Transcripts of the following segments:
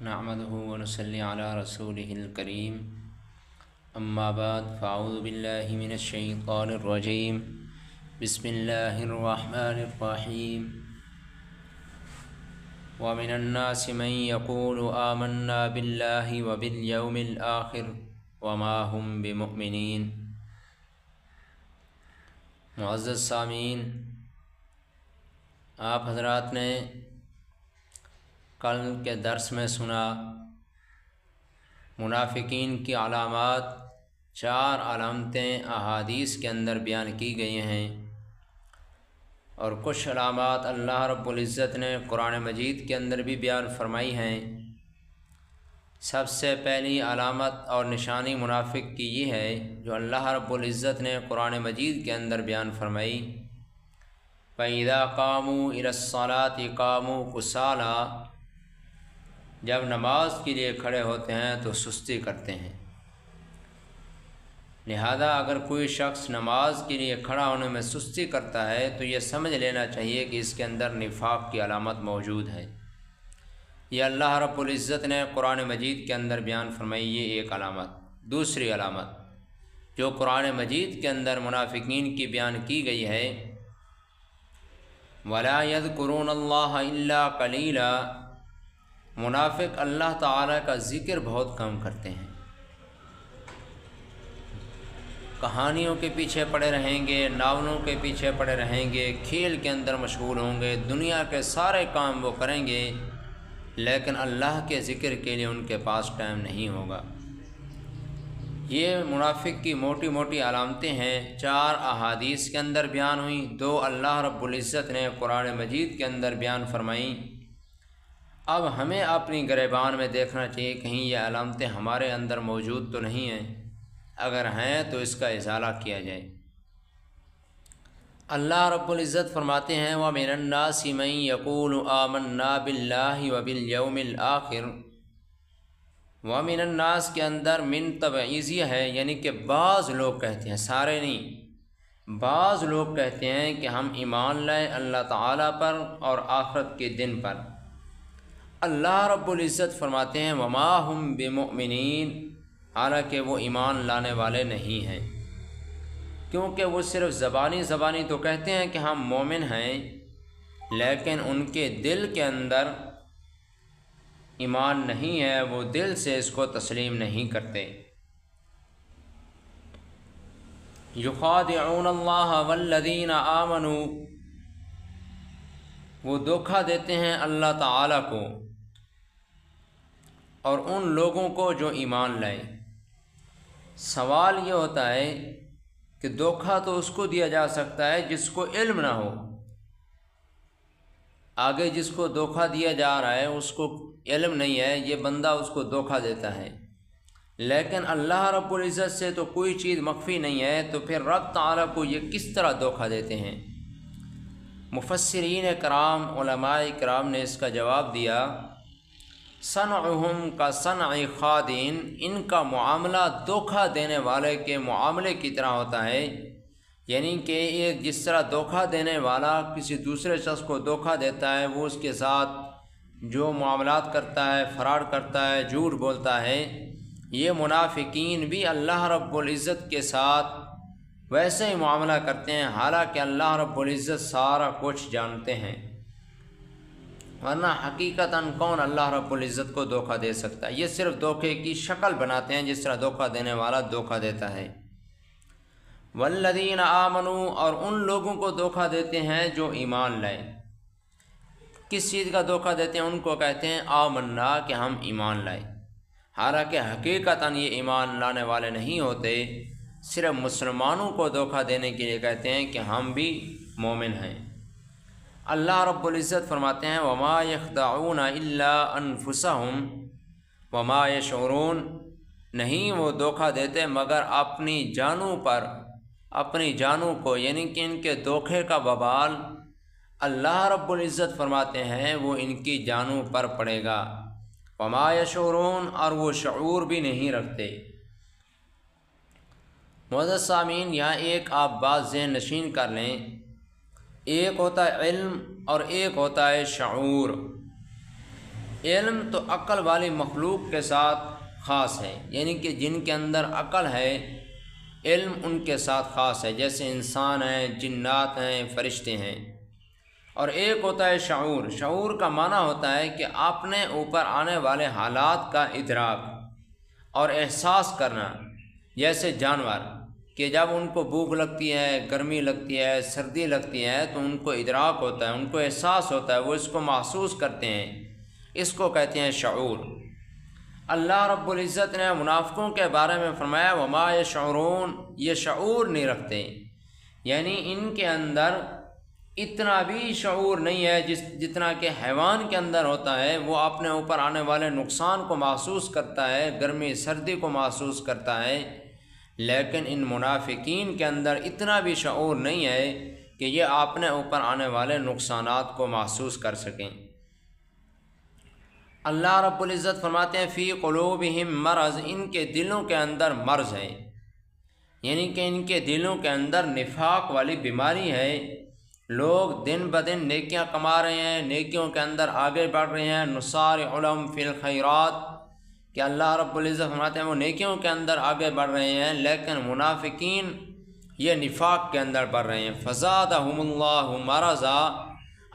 نحمده ونصلي على رسوله الكريم اما بعد فاعوذ بالله من الشيطان الرجيم بسم الله الرحمن الرحيم ومن الناس من يقول آمنا بالله وباليوم الآخر وما هم بمؤمنين۔ معزز سامعین، آپ حضرات نے کل کے درس میں سنا منافقین کی علامات، 4 علامتیں احادیث کے اندر بیان کی گئی ہیں، اور کچھ علامات اللہ رب العزت نے قرآن مجید کے اندر بھی بیان فرمائی ہیں۔ سب سے پہلی علامت اور نشانی منافق کی یہ ہے جو اللہ رب العزت نے قرآن مجید کے اندر بیان فرمائی، فَإِذَا قَامُوا إِلَى الصَّلَاةِ قَامُوا كُسَالَىٰ، جب نماز کے لیے کھڑے ہوتے ہیں تو سستی کرتے ہیں۔ لہذا اگر کوئی شخص نماز کے لیے کھڑا ہونے میں سستی کرتا ہے تو یہ سمجھ لینا چاہیے کہ اس کے اندر نفاق کی علامت موجود ہے۔ یہ اللہ رب العزت نے قرآن مجید کے اندر بیان فرمائی، یہ ایک علامت۔ دوسری علامت جو قرآن مجید کے اندر منافقین کی بیان کی گئی ہے، وَلَا يَذْكُرُونَ اللَّهَ إِلَّا قَلِيلًا، منافق اللہ تعالیٰ کا ذکر بہت کم کرتے ہیں، کہانیوں کے پیچھے پڑے رہیں گے، ناولوں کے پیچھے پڑے رہیں گے، کھیل کے اندر مشغول ہوں گے، دنیا کے سارے کام وہ کریں گے، لیکن اللہ کے ذکر کے لیے ان کے پاس ٹائم نہیں ہوگا۔ یہ منافق کی موٹی موٹی علامتیں ہیں، 4 احادیث کے اندر بیان ہوئیں، 2 اللہ رب العزت نے قرآن مجید کے اندر بیان فرمائیں۔ اب ہمیں اپنی گریبان میں دیکھنا چاہیے کہیں یہ علامتیں ہمارے اندر موجود تو نہیں ہیں، اگر ہیں تو اس کا ازالہ کیا جائے۔ اللہ رب العزت فرماتے ہیں وَمِنَ النَّاسِ مَن يَقُولُ آمَنَّا بِاللَّهِ وَبِالْيَوْمِ الْآخِرِ۔ وَمِنَ النَّاسِ کے اندر من تبعیضیہ ہے، یعنی کہ بعض لوگ کہتے ہیں، سارے نہیں، بعض لوگ کہتے ہیں کہ ہم ایمان لائیں اللہ تعالیٰ پر اور آخرت کے دن پر۔ اللہ رب العزت فرماتے ہیں وما ہم بمؤمنین، حالانکہ وہ ایمان لانے والے نہیں ہیں، کیونکہ وہ صرف زبانی تو کہتے ہیں کہ ہم مومن ہیں، لیکن ان کے دل کے اندر ایمان نہیں ہے، وہ دل سے اس کو تسلیم نہیں کرتے۔ یخادعون اللہ والذین آمنوا، وہ دھوکہ دیتے ہیں اللہ تعالیٰ کو اور ان لوگوں کو جو ایمان لائے۔ سوال یہ ہوتا ہے کہ دھوکہ تو اس کو دیا جا سکتا ہے جس کو علم نہ ہو، آگے جس کو دھوکہ دیا جا رہا ہے اس کو علم نہیں ہے، یہ بندہ اس کو دھوکہ دیتا ہے، لیکن اللہ رب العزت سے تو کوئی چیز مخفی نہیں ہے، تو پھر رب تعالیٰ کو یہ کس طرح دھوکہ دیتے ہیں؟ مفسرین کرام، علماء کرام نے اس کا جواب دیا، صنعہم کا صنع خادین، ان کا معاملہ دھوکہ دینے والے کے معاملے کی طرح ہوتا ہے، یعنی کہ ایک جس طرح دھوکہ دینے والا کسی دوسرے شخص کو دھوکہ دیتا ہے، وہ اس کے ساتھ جو معاملات کرتا ہے، فراڈ کرتا ہے، جھوٹ بولتا ہے، یہ منافقین بھی اللہ رب العزت کے ساتھ ویسے ہی معاملہ کرتے ہیں، حالانکہ اللہ رب العزت سارا کچھ جانتے ہیں، ورنہ حقیقتاً کون اللہ رب العزت کو دھوکہ دے سکتا ہے؟ یہ صرف دھوکے کی شکل بناتے ہیں جس طرح دھوکہ دینے والا دھوکہ دیتا ہے۔ والذین آمنوا، اور ان لوگوں کو دھوکہ دیتے ہیں جو ایمان لائے۔ کس چیز کا دھوکہ دیتے ہیں؟ ان کو کہتے ہیں آمنا، کہ ہم ایمان لائے، حالانکہ حقیقتاً یہ ایمان لانے والے نہیں ہوتے، صرف مسلمانوں کو دھوکہ دینے کے لیے کہتے ہیں کہ ہم بھی مومن ہیں۔ اللہ رب العزت فرماتے ہیں وما یخدعون الا انفسہم وما یشعرون، نہیں وہ دھوکہ دیتے مگر اپنی جانوں پر، اپنی جانوں کو، یعنی کہ ان کے دھوکے کا وبال اللہ رب العزت فرماتے ہیں وہ ان کی جانوں پر پڑے گا، وما یشعرون، اور وہ شعور بھی نہیں رکھتے۔ معزز سامعین، یہاں ایک آپ بات ذہن نشین کر لیں، ایک ہوتا ہے علم اور ایک ہوتا ہے شعور۔ علم تو عقل والی مخلوق کے ساتھ خاص ہے، یعنی کہ جن کے اندر عقل ہے علم ان کے ساتھ خاص ہے، جیسے انسان ہیں، جنات ہیں، فرشتے ہیں۔ اور ایک ہوتا ہے شعور۔ شعور کا معنی ہوتا ہے کہ اپنے اوپر آنے والے حالات کا ادراک اور احساس کرنا، جیسے جانور کہ جب ان کو بھوک لگتی ہے، گرمی لگتی ہے، سردی لگتی ہے تو ان کو ادراک ہوتا ہے، ان کو احساس ہوتا ہے، وہ اس کو محسوس کرتے ہیں، اس کو کہتے ہیں شعور۔ اللہ رب العزت نے منافقوں کے بارے میں فرمایا وما یشعرون، یہ شعور نہیں رکھتے، یعنی ان کے اندر اتنا بھی شعور نہیں ہے جتنا کہ حیوان کے اندر ہوتا ہے۔ وہ اپنے اوپر آنے والے نقصان کو محسوس کرتا ہے، گرمی سردی کو محسوس کرتا ہے، لیکن ان منافقین کے اندر اتنا بھی شعور نہیں ہے کہ یہ اپنے اوپر آنے والے نقصانات کو محسوس کر سکیں۔ اللہ رب العزت فرماتے ہیں فی قلوبہم مرض، ان کے دلوں کے اندر مرض ہے، یعنی کہ ان کے دلوں کے اندر نفاق والی بیماری ہے۔ لوگ دن بدن نیکیاں کما رہے ہیں، نیکیوں کے اندر آگے بڑھ رہے ہیں، نصارع لہم فی الخیرات، کہ اللہ رب العزت فرماتے ہیں وہ نیکیوں کے اندر آگے بڑھ رہے ہیں، لیکن منافقین یہ نفاق کے اندر بڑھ رہے ہیں۔ فزادہم اللہ مرضا،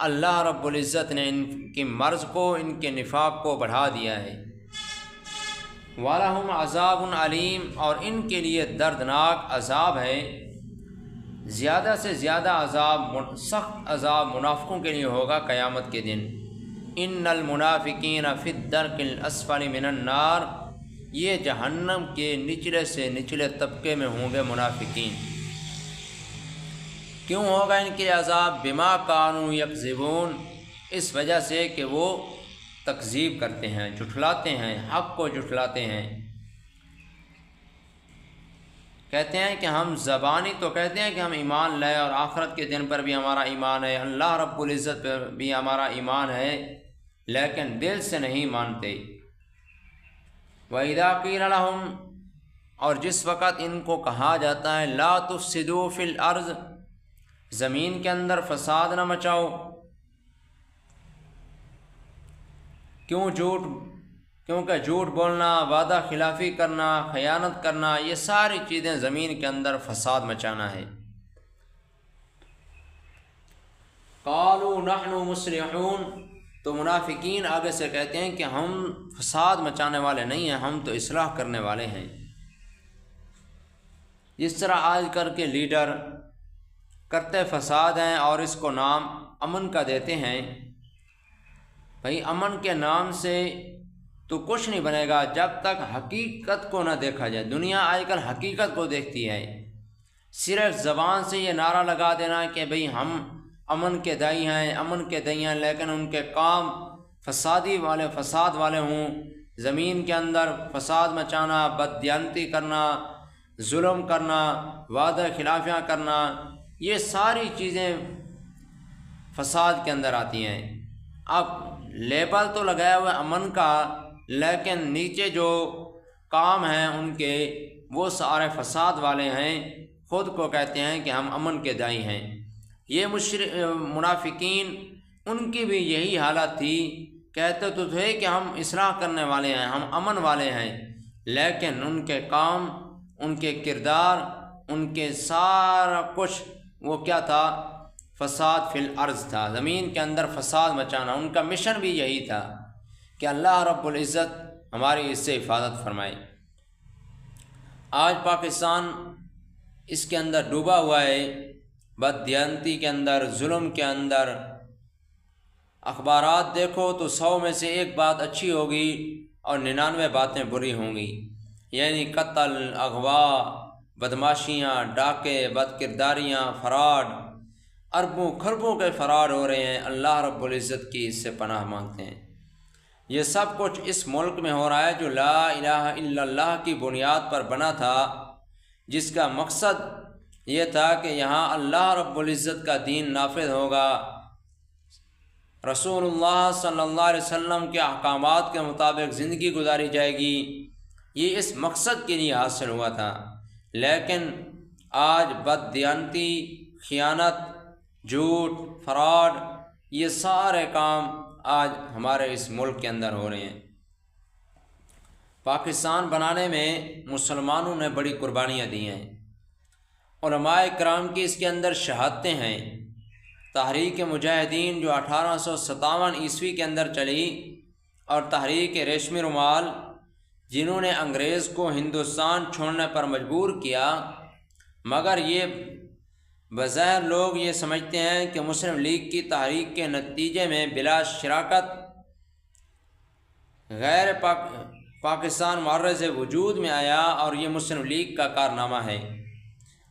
اللہ رب العزت نے ان کی مرض کو، ان کے نفاق کو بڑھا دیا ہے۔ وَلَهُمْ عَذَابٌ علیم، اور ان کے لیے دردناک عذاب ہے، زیادہ سے زیادہ عذاب، سخت عذاب منافقوں کے لیے ہوگا قیامت کے دن۔ ان المنافقین فی الدرک الاسفل من النار، یہ جہنم کے نچلے سے نچلے طبقے میں ہوں گے منافقین۔ کیوں ہوگا ان کے عذاب؟ بما کانوا یکذبون، اس وجہ سے کہ وہ تکذیب کرتے ہیں، جھٹلاتے ہیں، حق کو جھٹلاتے ہیں۔ کہتے ہیں کہ ہم زبانی تو کہتے ہیں کہ ہم ایمان لائے اور آخرت کے دن پر بھی ہمارا ایمان ہے، اللہ رب العزت پر بھی ہمارا ایمان ہے، لیکن دل سے نہیں مانتے۔ وَإِذَا قِيلَ لَهُمْ، اور جس وقت ان کو کہا جاتا ہے لا تفسدوا فی الارض، زمین کے اندر فساد نہ مچاؤ، کیونکہ جھوٹ بولنا، وعدہ خلافی کرنا، خیانت کرنا، یہ ساری چیزیں زمین کے اندر فساد مچانا ہے۔ قالوا نحن مصلحون، تو منافقین آگے سے کہتے ہیں کہ ہم فساد مچانے والے نہیں ہیں، ہم تو اصلاح کرنے والے ہیں۔ جس طرح آج کل کے لیڈر کرتے فساد ہیں اور اس کو نام امن کا دیتے ہیں۔ بھئی امن کے نام سے تو کچھ نہیں بنے گا جب تک حقیقت کو نہ دیکھا جائے۔ دنیا آج کل حقیقت کو دیکھتی ہے، صرف زبان سے یہ نعرہ لگا دینا کہ بھئی ہم امن کے دائی ہیں، امن کے دائی ہیں، لیکن ان کے کام فساد والے ہوں، زمین کے اندر فساد مچانا، بددیانتی کرنا، ظلم کرنا، وعدہ خلافیاں کرنا، یہ ساری چیزیں فساد کے اندر آتی ہیں۔ اب لیبل تو لگایا ہوا ہے امن کا، لیکن نیچے جو کام ہیں ان کے وہ سارے فساد والے ہیں، خود کو کہتے ہیں کہ ہم امن کے دائی ہیں۔ یہ منافقین ان کی بھی یہی حالت تھی، کہتے تو تھے کہ ہم اصلاح کرنے والے ہیں، ہم امن والے ہیں، لیکن ان کے کام، ان کے کردار، ان کے سارا کچھ وہ کیا تھا؟ فساد فی الارض تھا، زمین کے اندر فساد مچانا۔ ان کا مشن بھی یہی تھا کہ اللہ رب العزت ہماری اس سے حفاظت فرمائے۔ آج پاکستان اس کے اندر ڈوبا ہوا ہے، بددیانتی کے اندر، ظلم کے اندر۔ اخبارات دیکھو تو 100 میں سے ایک بات اچھی ہوگی اور 99 باتیں بری ہوں گی، یعنی قتل، اغوا، بدماشیاں، ڈاکے، بد کرداریاں، فراڈ، اربوں خربوں کے فراڈ ہو رہے ہیں۔ اللہ رب العزت کی اس سے پناہ مانگتے ہیں۔ یہ سب کچھ اس ملک میں ہو رہا ہے جو لا الہ الا اللہ کی بنیاد پر بنا تھا، جس کا مقصد یہ تھا کہ یہاں اللہ رب العزت کا دین نافذ ہوگا، رسول اللہ صلی اللہ علیہ وسلم کے احکامات کے مطابق زندگی گزاری جائے گی۔ یہ اس مقصد کے لیے حاصل ہوا تھا، لیکن آج بددیانتی، خیانت، جھوٹ، فراڈ، یہ سارے کام آج ہمارے اس ملک کے اندر ہو رہے ہیں۔ پاکستان بنانے میں مسلمانوں نے بڑی قربانیاں دی ہیں، علماء کرام کی اس کے اندر شہادتیں ہیں۔ تحریک مجاہدین جو 1857 عیسوی کے اندر چلی، اور تحریک ریشمی رومال جنہوں نے انگریز کو ہندوستان چھوڑنے پر مجبور کیا، مگر یہ بظاہر لوگ یہ سمجھتے ہیں کہ مسلم لیگ کی تحریک کے نتیجے میں بلا شراکت غیر پاکستان معرض وجود میں آیا، اور یہ مسلم لیگ کا کارنامہ ہے۔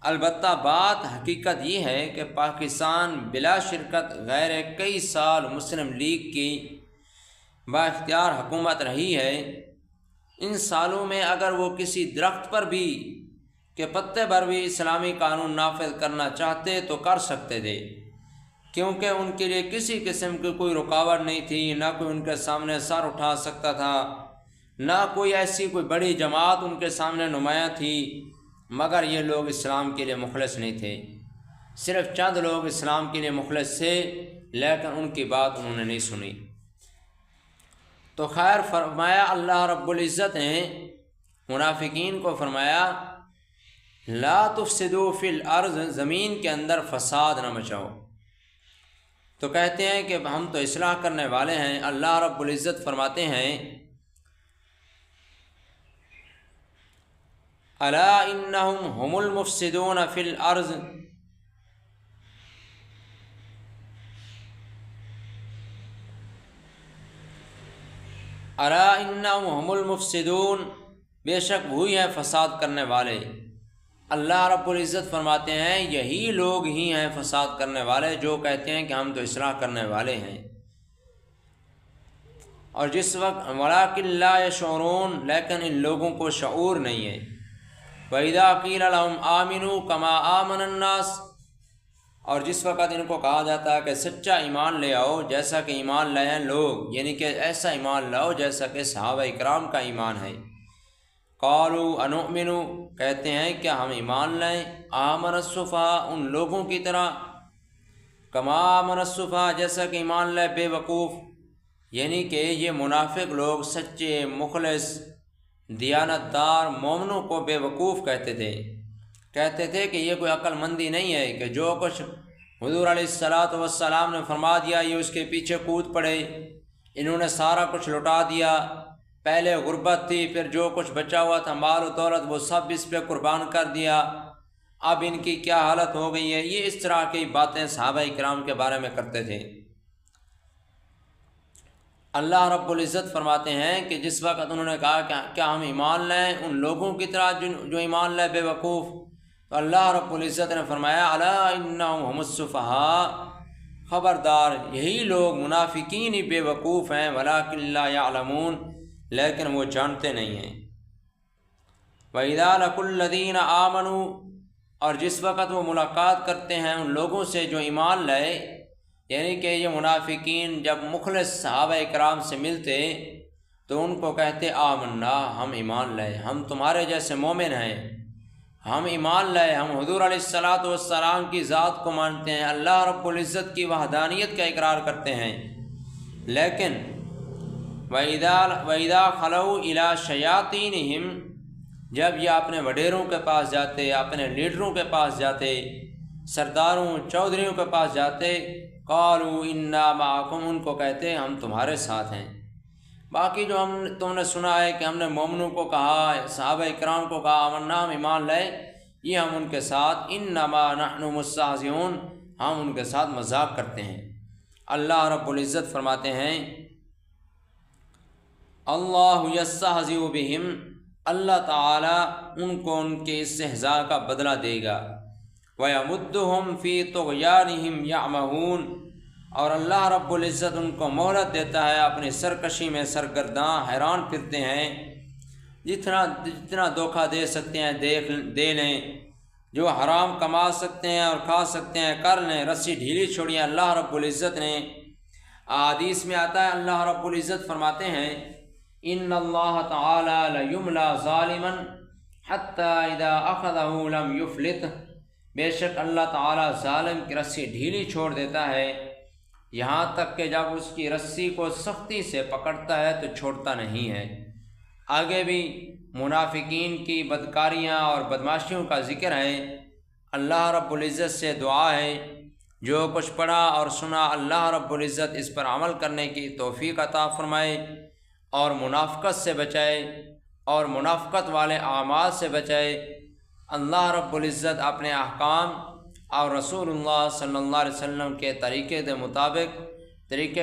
البتہ بات حقیقت یہ ہے کہ پاکستان بلا شرکت غیر کئی سال مسلم لیگ کی با اختیار حکومت رہی ہے۔ ان سالوں میں اگر وہ کسی درخت پر بھی کہ پتے پر بھی اسلامی قانون نافذ کرنا چاہتے تو کر سکتے تھے، کیونکہ ان کے لیے کسی قسم کی کوئی رکاوٹ نہیں تھی، نہ کوئی ان کے سامنے سر اٹھا سکتا تھا، نہ کوئی ایسی کوئی بڑی جماعت ان کے سامنے نمایاں تھی۔ مگر یہ لوگ اسلام کے لیے مخلص نہیں تھے، صرف چند لوگ اسلام کے لیے مخلص تھے، لیکن ان کی بات انہوں نے نہیں سنی۔ تو خیر، فرمایا اللہ رب العزت نے منافقین کو فرمایا لا تفسدوا فی الارض، زمین کے اندر فساد نہ مچاؤ۔ تو کہتے ہیں کہ ہم تو اصلاح کرنے والے ہیں۔ اللہ رب العزت فرماتے ہیں الا انہم هم المفسدون فی الارض، الا انہم هم المفسدون، بے شک وہی ہیں فساد کرنے والے۔ اللہ رب العزت فرماتے ہیں یہی لوگ ہی ہیں فساد کرنے والے جو کہتے ہیں کہ ہم تو اصلاح کرنے والے ہیں، اور جس وقت ولکن لا یشعرون، لیکن ان لوگوں کو شعور نہیں ہے۔ وَإِذَا قِيلَ لَهُمْ آمِنُوا كَمَا آمَنَ النَّاسُ، اور جس وقت ان کو کہا جاتا ہے کہ سچا ایمان لے آؤ جیسا کہ ایمان لائے ہیں لوگ، یعنی کہ ایسا ایمان لاؤ جیسا کہ صحابہ اکرام کا ایمان ہے۔ قالوا انؤمن، کہتے ہیں کیا ہم ایمان لائیں، آمن السفہاء، ان لوگوں کی طرح، کما آمن السفہاء، جیسا کہ ایمان لائے بے وقوف، یعنی کہ یہ منافق لوگ سچے مخلص دیانت دار مومنوں کو بے وقوف کہتے تھے کہ یہ کوئی عقل مندی نہیں ہے کہ جو کچھ حضور علیہ السلام نے فرما دیا یہ اس کے پیچھے کود پڑے۔ انہوں نے سارا کچھ لٹا دیا، پہلے غربت تھی، پھر جو کچھ بچا ہوا تھا مال و دولت وہ سب اس پہ قربان کر دیا، اب ان کی کیا حالت ہو گئی ہے۔ یہ اس طرح کی باتیں صحابہ کرام کے بارے میں کرتے تھے۔ اللہ رب العزت فرماتے ہیں کہ جس وقت انہوں نے کہا کہ کیا ہم ایمان لائیں ان لوگوں کی طرح جو ایمان لائے بے وقوف، تو اللہ رب العزت نے فرمایا الا انہم هم السفہاء، خبردار یہی لوگ منافقین ہی بے وقوف ہیں، ولکن لا یعلمون، لیکن وہ جانتے نہیں ہیں۔ وَإِذَا لَقُوا الَّذِينَ آمَنُوا، اور جس وقت وہ ملاقات کرتے ہیں ان لوگوں سے جو ایمان لائے، یعنی کہ یہ منافقین جب مخلص صحابہ اکرام سے ملتے تو ان کو کہتے آمنا، ہم ایمان لائے، ہم تمہارے جیسے مومن ہیں، ہم ایمان لائے، ہم حضور علیہ السلام کی ذات کو مانتے ہیں، اللہ رب العزت کی وحدانیت کا اقرار کرتے ہیں۔ لیکن وَإِذَا خَلَوْا إِلَىٰ شَيَاطِينِهِمْ، جب یہ اپنے وڈیروں کے پاس جاتے، اپنے لیڈروں کے پاس جاتے، سرداروں چودھریوں کے پاس جاتے، قالوا انا معکم، ان کو کہتے ہم تمہارے ساتھ ہیں۔ باقی جو تم نے سنا ہے کہ ہم نے مومنوں کو کہا، صحابہ اکرام کو کہا آمنا، ہم ایمان لائے، یہ ہم ان کے ساتھ انما نحن مستہزئون، ہم ان کے ساتھ مذاق کرتے ہیں۔ اللہ رب العزت فرماتے ہیں اللہ یستہزئ بہم، اللہ تعالی ان کو ان کے استہزاء کا بدلہ دے گا۔ وَيَمُدُّهُمْ فِي طُغْيَانِهِمْ يَعْمَهُونَ، اور اللہ رب العزت ان کو مہلت دیتا ہے اپنی سرکشی میں سرگرداں حیران پھرتے ہیں، جتنا دھوکہ دے سکتے ہیں دے لیں، جو حرام کما سکتے ہیں اور کھا سکتے ہیں کر لیں، رسی ڈھیلی چھوڑیے۔ اللہ رب العزت نے احادیث میں آتا ہے، اللہ رب العزت فرماتے ہیں ان اللہ تعالی لیملی ظالما حتی اذا اخذہ لم یفلت، بے شک اللہ تعالی ظالم کی رسی ڈھیلی چھوڑ دیتا ہے، یہاں تک کہ جب اس کی رسی کو سختی سے پکڑتا ہے تو چھوڑتا نہیں ہے۔ آگے بھی منافقین کی بدکاریاں اور بدماشیوں کا ذکر ہے۔ اللہ رب العزت سے دعا ہے جو کچھ پڑھا اور سنا اللہ رب العزت اس پر عمل کرنے کی توفیق عطا فرمائے اور منافقت سے بچائے اور منافقت والے اعمال سے بچائے۔ اللہ رب العزت اپنے احکام اور رسول اللہ صلی اللہ علیہ وسلم کے طریقے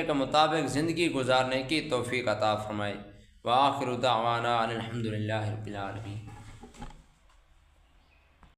کے مطابق زندگی گزارنے کی توفیق عطا فرمائے۔ وآخر دعوانا الحمد للہ رب العالمین۔